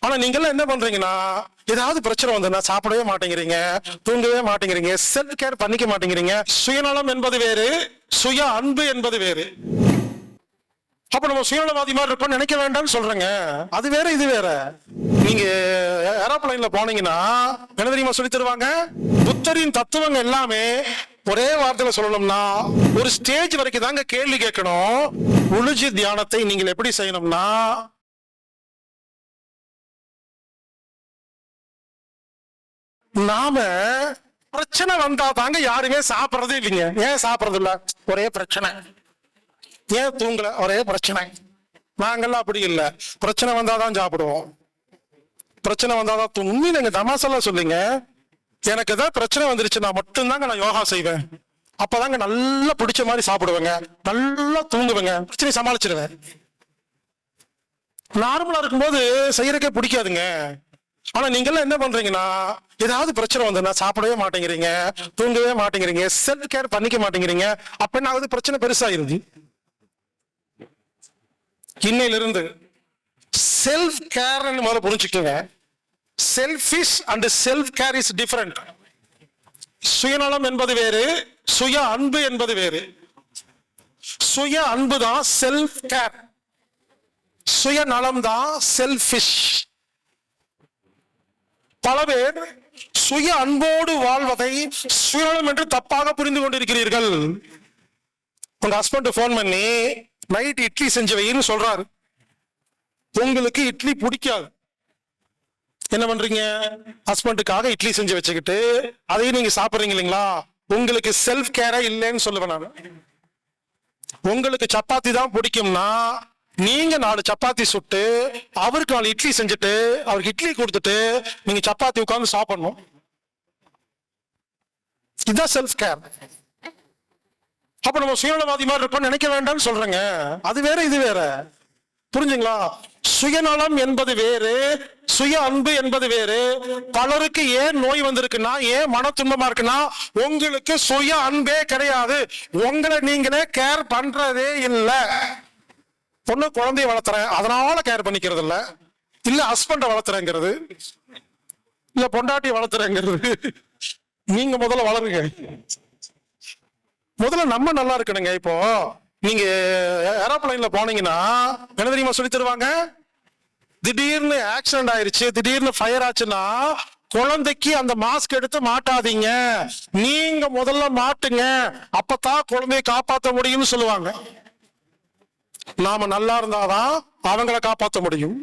ஆனா நீங்க எல்லாம் என்ன பண்றீங்கன்னா, ஏதாவது பிரச்சனை வந்ததுன்னா சாப்பிடவே மாட்டேங்கிறீங்க, தூங்கவே மாட்டேங்கிறீங்க, செல்ஃப் கேர் பண்ணிக்க மாட்டேங்கிறீங்க. சுயநலம் என்பது வேறு, சுய அன்பு என்பது வேறு. அப்ப நம்ம சுயநலவாதி மாதிரி இருப்போம் நினைக்க வேண்டாம்னு சொல்றேங்க. அது வேற இது வேற. நீங்க ஏரோப்ளைன்ல போனீங்கன்னா என்ன தெரியுமா சொல்லி தருவாங்க? புத்தரின் தத்துவங்கள் எல்லாமே ஒரே வார்த்தையில சொல்லணும்னா ஒரு ஸ்டேஜ் வரைக்கும் தாங்க கேள்வி கேட்கணும். உளுஜி தியானத்தை நீங்கள் எப்படி செய்யணும்னா, நாம பிரச்சனை வந்தா தாங்க யாருமே சாப்பிடறதே இல்லைங்க. ஏன் சாப்பிடறது இல்ல? ஒரே பிரச்சனை. ஏன் தூங்கல? ஒரே பிரச்சனை. நாங்கெல்லாம் அப்படி இல்ல, பிரச்சனை வந்தாதான் சாப்பிடுவோம், பிரச்சனை வந்தாதான் தூங்கும். நீங்க தமாசெல்லாம் சொல்லுங்க. எனக்கு ஏதாவது பிரச்சனை வந்துருச்சுன்னா மட்டும்தாங்க நான் யோகா செய்வேன். அப்பதாங்க நல்லா பிடிச்ச மாதிரி சாப்பிடுவேங்க, நல்லா தூங்குவேங்க, பிரச்சனை சமாளிச்சிருவேன். நார்மலா இருக்கும்போது செய்யறதுக்கே பிடிக்காதுங்க. ஆனா நீங்க எல்லாம் என்ன பண்றீங்கன்னா, ஏதாவது பிரச்சனை வந்ததுன்னா சாப்பிடவே மாட்டேங்கிறீங்க, தூங்கவே மாட்டேங்கிறீங்க, செல்ஃப் கேர் பண்ணிக்க மாட்டேங்கிறீங்க. அப்ப என்ன ஆகுது? பிரச்சனை பெருசாயிருது. இன்னையிலிருந்து செல்ஃப் கேர் முதல்ல புரிஞ்சுக்கோங்க. Selfish and self care is different. சுயநலம் என்பது வேறு, சுய அன்பு என்பது வேறு. சுய அன்பு தான் செல்ஃப் கேர், சுயநலம் தான் செல்ஃபிஷ். பல பேர் சுய அன்போடு வாழ்வதை சுயநலம் என்று தப்பாக புரிந்து கொண்டிருக்கிறீர்கள். உங்க ஹஸ்பண்ட் போன் பண்ணி நைட் இட்லி செஞ்சு வைன்னு சொல்றாரு. உங்களுக்கு இட்லி பிடிக்காது. என்ன பண்றீங்க? ஹஸ்பண்டுக்காக இட்லி செஞ்சு வச்சுக்கிட்டு அதையும் நீங்க சாப்பிடுறீங்க இல்லைங்களா? உங்களுக்கு செல்ஃப் கேரே இல்லைன்னு சொல்லுவேன் நான். உங்களுக்கு சப்பாத்தி தான் பிடிக்கும்னா நீங்க 4 சப்பாத்தி சுட்டு அவருக்கு 4 இட்லி செஞ்சுட்டு அவருக்கு இட்லி கொடுத்துட்டு நீங்க சப்பாத்தி உட்கார்ந்து சாப்பிடணும். இதுதான் செல்ஃப் கேர். அப்ப நம்ம சுயநலவாதி மாதிரி இருப்போம் நினைக்க வேண்டாம்னு சொல்றேங்க. அது வேற இது வேற. புரிஞ்சுங்களா? சுயநலம் என்பது வேறு, சுய அன்பு என்பது வேறு. பலருக்கு ஏன் நோய் வந்திருக்குன்னா, ஏன் மன துன்பமா இருக்குன்னா, உங்களுக்கு சுய அன்பே கிடையாது. உங்களை நீங்களே கேர் பண்றதே இல்லை. பொண்ணு குழந்தைய வளர்த்துறேன் அதனால கேர் பண்ணிக்கிறது இல்ல, இல்ல ஹஸ்பண்ட வளர்த்துறேங்கிறது, இல்ல பொண்டாட்டி வளர்த்துறேங்கிறது. நீங்க முதல்ல வளருங்க. முதல்ல நம்ம நல்லா இருக்கணுங்க. இப்போ நீங்க ஏரோப்ளைன்ல போனீங்கன்னா என்ன தெரியுமா சொல்லி தருவாங்க? திடீர்னு ஆக்சிடென்ட் ஆயிருச்சு, திடீர்னு ஃபயர் ஆச்சுன்னா குழந்தைக்கு அந்த மாஸ்க் எடுத்து மாட்டாதீங்க, நீங்க முதல்ல மாட்டுங்க, அப்பதான் குழந்தைய காப்பாற்ற முடியும்னு சொல்லுவாங்க. நாம நல்லா இருந்தாதான் அவங்களை காப்பாற்ற முடியும்.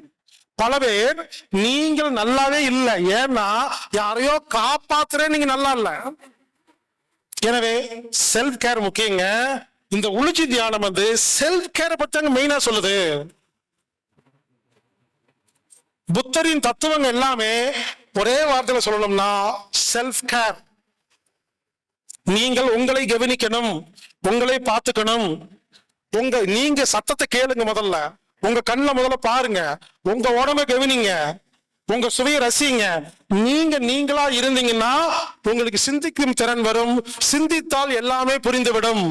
பல பேர் நீங்கள் நல்லாவே இல்லை, ஏன்னா யாரையோ காப்பாத்துறே நீங்க நல்லா இல்ல. எனவே செல்ஃப் கேர் முக்கியங்க. இந்த உளுஜி தியானம் வந்து செல்ஃப் கேரை பத்தி மெயினா சொல்லுது. புத்தரின் தத்துவங்கள் எல்லாமே ஒரே வார்த்தையில சொல்லணும்னா செல்ஃப் கேர். நீங்கள் உங்களை கவனிக்கணும், உங்களை பார்த்துக்கணும். நீங்க சத்தத்தை கேளுங்க, முதல்ல உங்க கண்ணுல முதல்ல பாருங்க, உங்க உடம்ப கவனிங்க, உங்க சுவையை ரசிங்க. நீங்களா இருந்தீங்கன்னா உங்களுக்கு சிந்திக்கும் திறன் வரும், சிந்தித்தால் எல்லாமே புரிந்துவிடும்.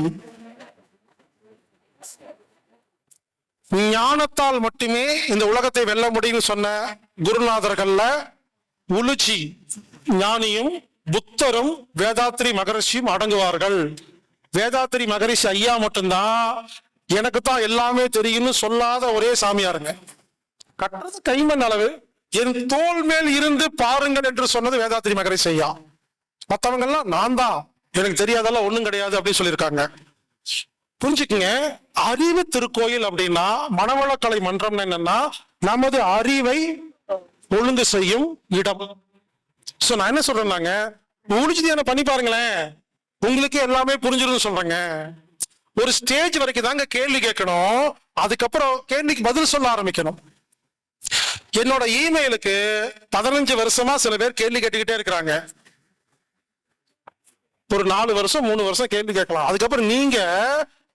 ஞானத்தால் மட்டுமே இந்த உலகத்தை வெல்ல முடியும் சொன்ன குருநாதர்கள்ல உலுஜி ஞானியும் புத்தரும் வேதாத்ரி மகரிஷியும் அடங்குவார்கள். வேதாத்ரி மகரிஷி ஐயா மட்டும்தான் எனக்கு தான் எல்லாமே தெரியும்னு சொல்லாத ஒரே சாமியாருங்க. கட்டுறது கைமண் அளவு, என் தோல் மேல் இருந்து பாருங்கள் என்று சொன்னது வேதாத்ரி மகரிஷி ஐயா. மற்றவங்க எல்லாம் நான் தான், எனக்கு தெரியாதெல்லாம் ஒண்ணும் கிடையாது அப்படின்னு சொல்லியிருக்காங்க. புரிஞ்சுக்குங்க. அறிவு திருக்கோயில் அப்படின்னா மனவளக்கலை மன்றம் என்னன்னா நமது அறிவை ஒழுங்கு செய்யும் இடம். சோ நான் என்ன சொல்றேன்னாங்க, உளுஜி தியானம் பண்ணி பாருங்களேன், உங்களுக்கு எல்லாமே புரிஞ்சிடும் சொல்றேங்க. ஒரு ஸ்டேஜ் வரைக்கும் தாங்க கேள்வி கேட்கணும், அதுக்கப்புறம் கேள்விக்கு பதில் சொல்ல ஆரம்பிக்கணும். என்னோட இமெயிலுக்கு 15 வருஷமா சில பேர் கேள்வி கேட்டுக்கிட்டே இருக்கிறாங்க. ஒரு 4 வருஷம் 3 வருஷம் கேள்வி கேட்கலாம், அதுக்கப்புறம் நீங்க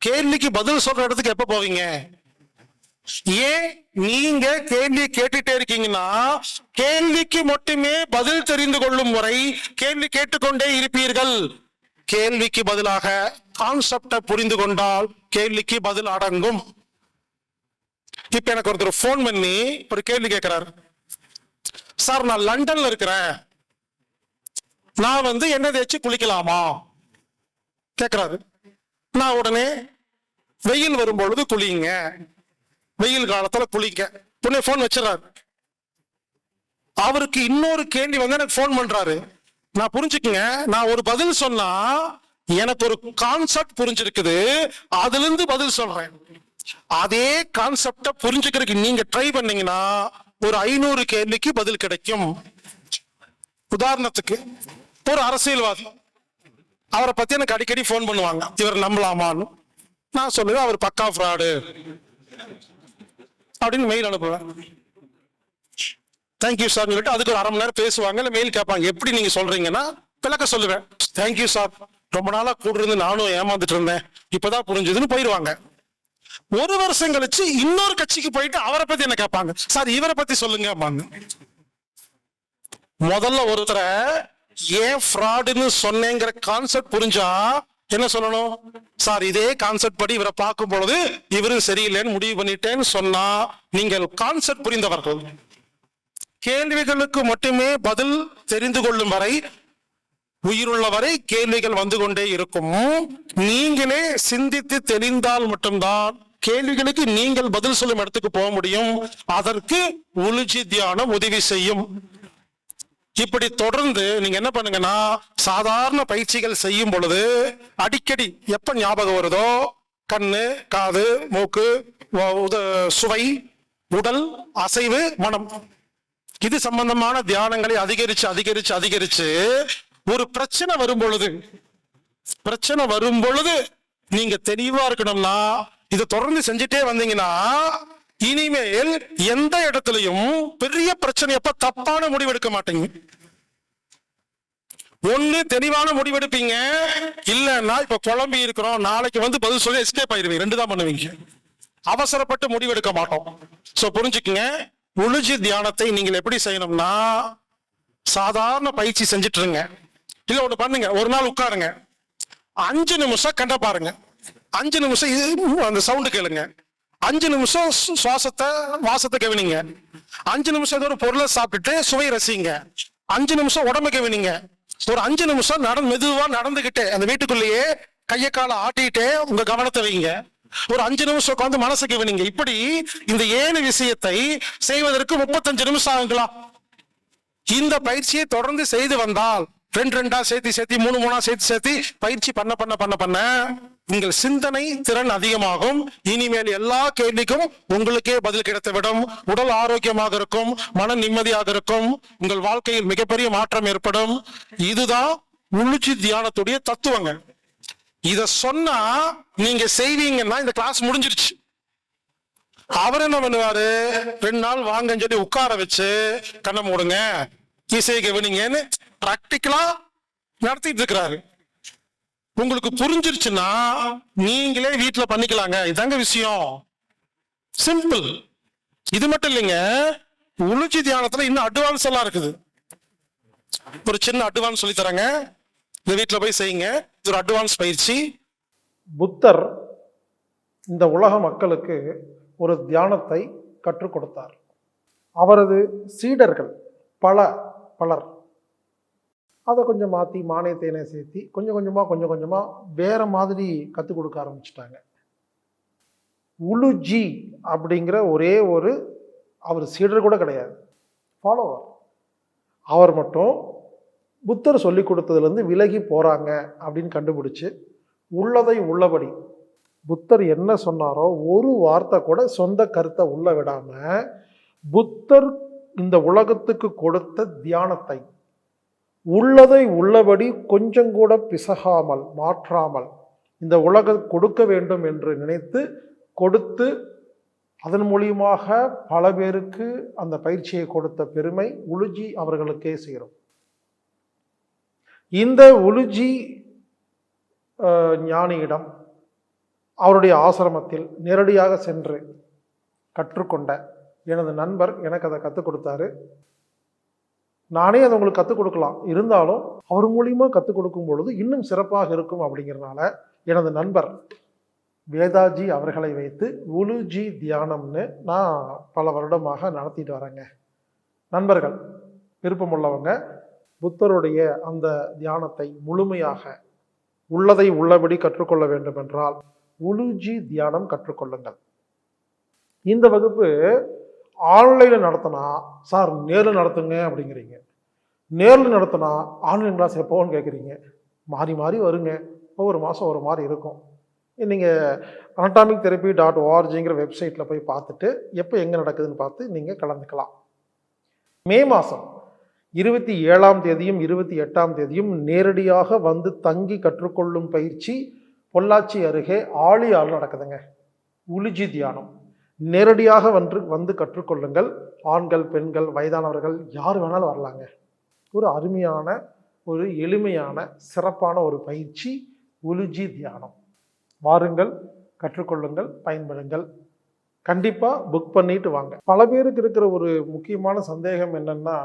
கேள்விக்கு பதில் சொல்ற இடத்துக்கு எப்ப போவீங்க? ஏன் நீங்க கேள்வி கேட்டுட்டே இருக்கீங்கன்னா, கேள்விக்கு மட்டுமே பதில் தெரிந்து கொள்ளும் முறை கேள்வி கேட்டுக்கொண்டே இருப்பீர்கள். கேள்விக்கு பதிலாக கான்செப்டை புரிந்து கொண்டால் கேள்விக்கு பதில் அடங்கும். இப்ப எனக்கு ஒருத்தர் போன் பண்ணி ஒரு கேள்வி கேட்கிறார். சார் நான் லண்டன்ல இருக்கிறேன், நான் எண்ணெய் தேய்ச்சி குளிக்கலாமா கேட்கிறாரு. நான் உடனே வெயில் வரும்பொழுது குளிங்க, வெயில் காலத்துல குளிங்க உடனே போன் வச்சிடறாரு. அவருக்கு இன்னொரு கேள்வி எனக்கு போன் பண்றாரு. நான் புரிஞ்சுக்குங்க, நான் ஒரு பதில் சொன்னா எனக்கு ஒரு கான்செப்ட் புரிஞ்சிருக்குது, அதுல இருந்து பதில் சொல்றேன். அதே கான்செப்ட புரிஞ்சுக்கிறதுக்கு நீங்க ட்ரை பண்ணீங்கன்னா ஒரு 500 கேள்விக்கு பதில் கிடைக்கும். உதாரணத்துக்கு ஒரு அரசியல்வாதி, அவரை பத்தி எனக்கு அடிக்கடி போன் பண்ணுவாங்க, இவர் நம்பலாமான்னு. நான் சொல்லுவேன் அவர் பக்கா ஃப்ராடு அப்படின்னு மெயில் அனுப்புவேன். தேங்க்யூ சார் சொல்லிட்டு அதுக்கு ஒரு 1/2 மணி நேரம் பேசுவாங்க, இல்லை மெயில் கேட்பாங்க, எப்படி நீங்க சொல்றீங்கன்னா விளக்க சொல்லுவேன். தேங்க்யூ சார், ரொம்ப நாளா கூட இருந்து நானும் ஏமாந்துட்டு இருந்தேன், இப்பதான் புரிஞ்சதுன்னு போயிடுவாங்க. 1 வருஷம் கழிச்சு இன்னொரு கட்சிக்கு போயிட்டு அவரை பத்தி என்ன கேட்பாங்க, சார் இவரை பத்தி சொல்லுங்க. முதல்ல ஒருத்தரை ஏன் ஃப்ராடுன்னு சொன்னேங்கிற கான்செப்ட் புரிஞ்சா என்ன சொல்லணும், சார் இதே கான்செப்ட் படி இவரை பார்க்கும் பொழுது இவரும் சரியில்லைன்னு முடிவு பண்ணிட்டேன்னு சொன்னா நீங்கள் கான்செப்ட் புரிந்தவர்கள். கேள்விகளுக்கு மட்டுமே பதில் தெரிந்து கொள்ளும் வரை, உயிருள்ள வரை கேள்விகள் வந்து கொண்டே இருக்கும். நீங்களே சிந்தித்து தெளிந்தால் மட்டும்தான் கேள்விகளுக்கு நீங்கள் பதில் சொல்லும் இடத்துக்கு போக முடியும். அதற்கு உலுஜி தியானம் உதவி செய்யும். இப்படி தொடர்ந்து நீங்க என்ன பண்ணுங்கன்னா, சாதாரண பயிற்சிகள் செய்யும் பொழுது அடிக்கடி எப்ப ஞாபகம் வருதோ, கண்ணு, காது, மூக்கு, சுவை, உடல் அசைவு, மனம், இது சம்பந்தமான தியானங்களை அதிகரிச்சு அதிகரிச்சு அதிகரிச்சு ஒரு பிரச்சனை வரும் பொழுது நீங்க தெளிவா இருக்கணும்னா இதை தொடர்ந்து செஞ்சுட்டே வந்தீங்கன்னா இனிமேல் எந்த இடத்துலயும் பெரிய பிரச்சனை எப்ப தப்பான முடிவெடுக்க மாட்டீங்க. ஒண்ணு தெளிவான முடிவெடுப்பீங்க, இல்லன்னா இப்ப குழம்பி இருக்கிறோம் நாளைக்கு பதில் சொல்லி எஸ்கேப் ஆயிருவீங்க. 2 தான் பண்ணுவீங்க. அவசரப்பட்டு முடிவெடுக்க மாட்டோம். சோ புரிஞ்சுக்குங்க, உலுஜி தியானத்தை நீங்கள் எப்படி செய்யணும்னா சாதாரண பயிற்சி செஞ்சுட்டு இருங்க. இல்ல ஒண்ணு பண்ணுங்க, ஒரு நாள் உட்காருங்க, 5 நிமிஷம் கண்ட பாருங்க, 5 நிமிஷம் அந்த சவுண்டு கேளுங்க, 5 நிமிஷம் வாசத்தை கவனிங்க, 5 நிமிஷம் ஏதோ ஒரு பொருளை சாப்பிட்டுட்டு சுவை ரசிங்க, 5 நிமிஷம் உடம்பு கவனிங்க, ஒரு 5 நிமிஷம் மெதுவா நடந்துகிட்டே அந்த வீட்டுக்குள்ளேயே கையை காலை ஆட்டிட்டே உங்க கவனத்தை வைங்க, ஒரு 5 நிமிஷம் உட்காந்து மனசு கவனிங்க. இப்படி இந்த 7 விஷயத்தை செய்வதற்கு 35 நிமிஷம் ஆகுங்களா? இந்த பயிற்சியை தொடர்ந்து செய்து வந்தால் 2 சேர்த்தி 3 சேர்த்தி பயிற்சி பண்ண பண்ண பண்ண பண்ண உங்கள் சிந்தனை திறன் அதிகமாகும். இனிமேல் எல்லா கேள்விக்கும் உங்களுக்கே பதில் கிடைத்துவிடும். உடல் ஆரோக்கியமாக இருக்கும், மன நிம்மதியாக இருக்கும், உங்கள் வாழ்க்கையில் மிகப்பெரிய மாற்றம் ஏற்படும். இதுதான் உலுஜி தியானத்துடைய தத்துவங்கள். இத சொன்னா நீங்க செய்வீங்கன்னா இந்த கிளாஸ் முடிஞ்சிருச்சு. அவர் என்ன பண்ணுவாரு, 2 நாள் வாங்கன்னு சொல்லி உட்கார வச்சு கண்ணை மூடுங்க, இசையை கவனிங்கன்னு பிராக்டிக்கலா நடத்திட்டு இருக்கிறாரு. உங்களுக்கு புரிஞ்சிருச்சுன்னா நீங்களே வீட்டுல பண்ணிக்கலாங்க. இதாங்க விஷயம், சிம்பிள். இது மட்டும் இல்லைங்க, உலுஜி தியானத்துல இன்னும் அட்வான்ஸ் எல்லாம் இருக்குது. ஒரு சின்ன அட்வான்ஸ் சொல்லி தராங்க, இந்த வீட்டுல போய் செய்யுங்க. இது ஒரு அட்வான்ஸ் பயிற்சி. புத்தர் இந்த உலக மக்களுக்கு ஒரு தியானத்தை கற்றுக் கொடுத்தார். அவரது சீடர்கள் பலர் அதை கொஞ்சம் மாற்றி மானியத்தேனை சேர்த்தி கொஞ்சம் கொஞ்சமாக வேற மாதிரி கற்றுக் கொடுக்க ஆரம்பிச்சிட்டாங்க. உலுஜி அப்படிங்கிற ஒரே ஒரு அவர் சீடர் கூட கிடையாது, ஃபாலோவர். அவர் மட்டும் புத்தர் சொல்லி கொடுத்ததுலேருந்து விலகி போகிறாங்க அப்படின்னு கண்டுபிடிச்சு உள்ளதை உள்ளபடி புத்தர் என்ன சொன்னாரோ ஒரு வார்த்தை கூட சொந்த கருத்தை உள்ள விடாம புத்தர் இந்த உலகத்துக்கு கொடுத்த தியானத்தை உள்ளதை உள்ளபடி கொஞ்சம் கூட பிசகாமல் மாற்றாமல் இந்த உலகம் கொடுக்க வேண்டும் என்று நினைத்து கொடுத்து அதன் மூலியமாக பல பேருக்கு அந்த பயிற்சியை கொடுத்த பெருமை உலுஜி அவர்களுக்கே சேரும். இந்த உலுஜி ஞானியிடம் அவருடைய ஆசிரமத்தில் நேரடியாக சென்று கற்றுக்கொண்ட எனது நண்பர் எனக்கு அதை கற்றுக் கொடுத்தாரு. நானே அதை உங்களுக்கு கற்றுக் கொடுக்கலாம், இருந்தாலும் அவர் மூலியமாக கற்றுக் கொடுக்கும் பொழுது இன்னும் சிறப்பாக இருக்கும். அப்படிங்கிறதுனால எனது நண்பர் வேதாஜி அவர்களை வைத்து உலுஜி தியானம்னு நான் பல வருடமாக நடத்திட்டு வரேங்க. நண்பர்கள், விருப்பமுள்ளவங்க புத்தருடைய அந்த தியானத்தை முழுமையாக உள்ளதை உள்ளபடி கற்றுக்கொள்ள வேண்டும் என்றால் உலுஜி தியானம் கற்றுக்கொள்ளுங்கள். இந்த வகுப்பு ஆன்லைனில் நடத்தினா சார் நேரில் நடத்துங்க அப்படிங்கிறீங்க, நேரில் நடத்தினா ஆன்லைன் கிளாஸ் எப்போன்னு கேட்குறீங்க. மாறி மாறி வருங்க, ஒவ்வொரு மாதம் ஒரு மாதிரி இருக்கும். நீங்கள் anatomictherapy.orgங்கிற வெப்சைட்டில் போய் பார்த்துட்டு எப்போ எங்கே நடக்குதுன்னு பார்த்து நீங்கள் கலந்துக்கலாம். மே மாதம் 27ஆம் தேதியும் 28ஆம் தேதியும் நேரடியாக வந்து தங்கி கற்றுக்கொள்ளும் பயிற்சி பொள்ளாச்சி அருகே ஆழியால் நடக்குதுங்க. உலுஜி தியானம் நேரடியாக வந்து கற்றுக்கொள்ளுங்கள். ஆண்கள், பெண்கள், வயதானவர்கள் யார் வேணாலும் வரலாங்க. ஒரு அருமையான, ஒரு எளிமையான, சிறப்பான ஒரு பயிற்சி உலுஜி தியானம். வாருங்கள், கற்றுக்கொள்ளுங்கள், பயன்படுங்கள். கண்டிப்பாக புக் பண்ணிட்டு வாங்க. பல பேருக்கு இருக்கிற ஒரு முக்கியமான சந்தேகம் என்னன்னா,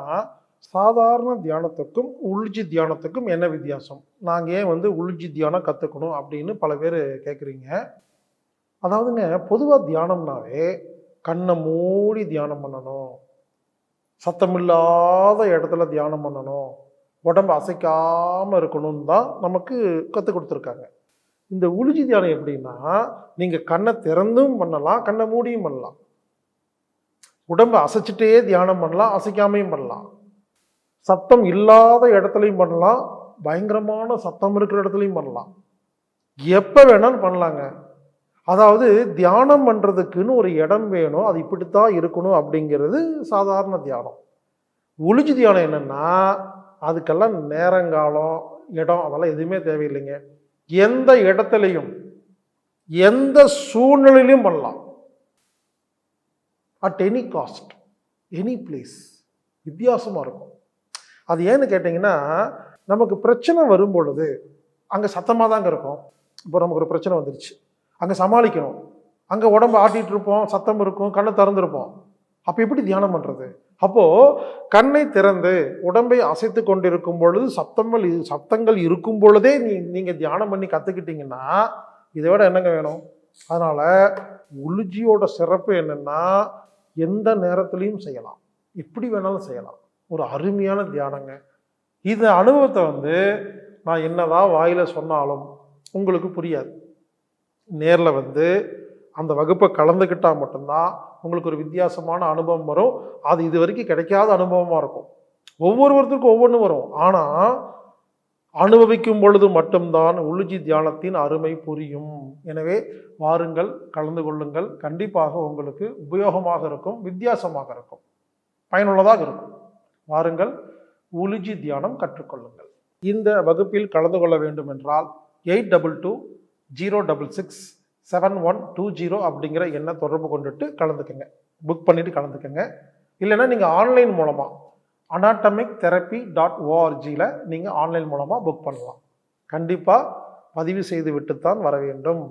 சாதாரண தியானத்துக்கும் உலுஜி தியானத்துக்கும் என்ன வித்தியாசம், நாங்கள் ஏன் உலுஜி தியானம் கற்றுக்கணும் அப்படின்னு பல பேர் கேட்குறீங்க. அதாவதுங்க, பொதுவாக தியானம்னாவே கண்ணை மூடி தியானம் பண்ணணும், சத்தமில்லாத இடத்துல தியானம் பண்ணணும், உடம்பு அசைக்காமல் இருக்கணும்னு தான் நமக்கு கற்றுக் கொடுத்துருக்காங்க. இந்த உலுஜி தியானம் எப்படின்னா, நீங்கள் கண்ணை திறந்தும் பண்ணலாம், கண்ணை மூடியும் பண்ணலாம், உடம்பு அசைச்சிட்டே தியானம் பண்ணலாம், அசைக்காமையும் பண்ணலாம், சத்தம் இல்லாத இடத்துலையும் பண்ணலாம், பயங்கரமான சத்தம் இருக்கிற இடத்துலையும் பண்ணலாம், எப்போ வேணாலும் பண்ணலாங்க. அதாவது தியானம் பண்ணுறதுக்குன்னு ஒரு இடம் வேணும், அது இப்படித்தான் இருக்கணும் அப்படிங்கிறது சாதாரண தியானம். உலுஜி தியானம் என்னென்னா, அதுக்கெல்லாம் நேரங்காலம், இடம் அதெல்லாம் எதுவுமே தேவையில்லைங்க. எந்த இடத்துலையும் எந்த சூழ்நிலையிலும் பண்ணலாம், at any cost, any place. வித்தியாசமாக இருக்கும். அது ஏன்னு கேட்டிங்கன்னா, நமக்கு பிரச்சனை வரும் பொழுது அங்கே சத்தமாக தாங்க இருக்கும். இப்போ நமக்கு ஒரு பிரச்சனை வந்துருச்சு, அங்கே சமாளிக்கணும், அங்கே உடம்பு ஆட்டிகிட்டு இருப்போம், சத்தம் இருக்கும், கண்ணை திறந்துருப்போம். அப்போ எப்படி தியானம் பண்ணுறது? அப்போது கண்ணை திறந்து உடம்பை அசைத்து கொண்டிருக்கும் பொழுது சத்தங்கள் இருக்கும் பொழுதே நீங்கள் தியானம் பண்ணி கற்றுக்கிட்டிங்கன்னா இதை விட என்னங்க வேணும்? அதனால் உலுஜியோட சிறப்பு என்னென்னா, எந்த நேரத்துலையும் செய்யலாம், எப்படி வேணாலும் செய்யலாம். ஒரு அருமையான தியானங்க. இந்த அனுபவத்தை நான் என்னதான் வாயில் சொன்னாலும் உங்களுக்கு புரியாது. நேரில் அந்த வகுப்பை கலந்துக்கிட்டால் மட்டும்தான் உங்களுக்கு ஒரு வித்தியாசமான அனுபவம் வரும். அது இது வரைக்கும் கிடைக்காத அனுபவமாக இருக்கும். ஒவ்வொருத்தருக்கும் ஒவ்வொன்றும் வரும். ஆனால் அனுபவிக்கும் பொழுது மட்டும்தான் உலுஜி தியானத்தின் அருமை புரியும். எனவே வாருங்கள், கலந்து கொள்ளுங்கள். கண்டிப்பாக உங்களுக்கு உபயோகமாக இருக்கும், வித்தியாசமாக இருக்கும், பயனுள்ளதாக இருக்கும். வாருங்கள், உலுஜி தியானம் கற்றுக்கொள்ளுங்கள். இந்த வகுப்பில் கலந்து கொள்ள வேண்டும் என்றால் 8220667120 அப்படிங்கிற எண்ணை தொடர்பு கொண்டுட்டு கலந்துக்கங்க, புக் பண்ணிவிட்டு கலந்துக்கங்க. இல்லைன்னா நீங்கள் ஆன்லைன் மூலமாக anatomictherapy.orgல நீங்கள் ஆன்லைன் மூலமாக புக் பண்ணலாம். கண்டிப்பாக பதிவு செய்து விட்டுத்தான் வர வேண்டும்.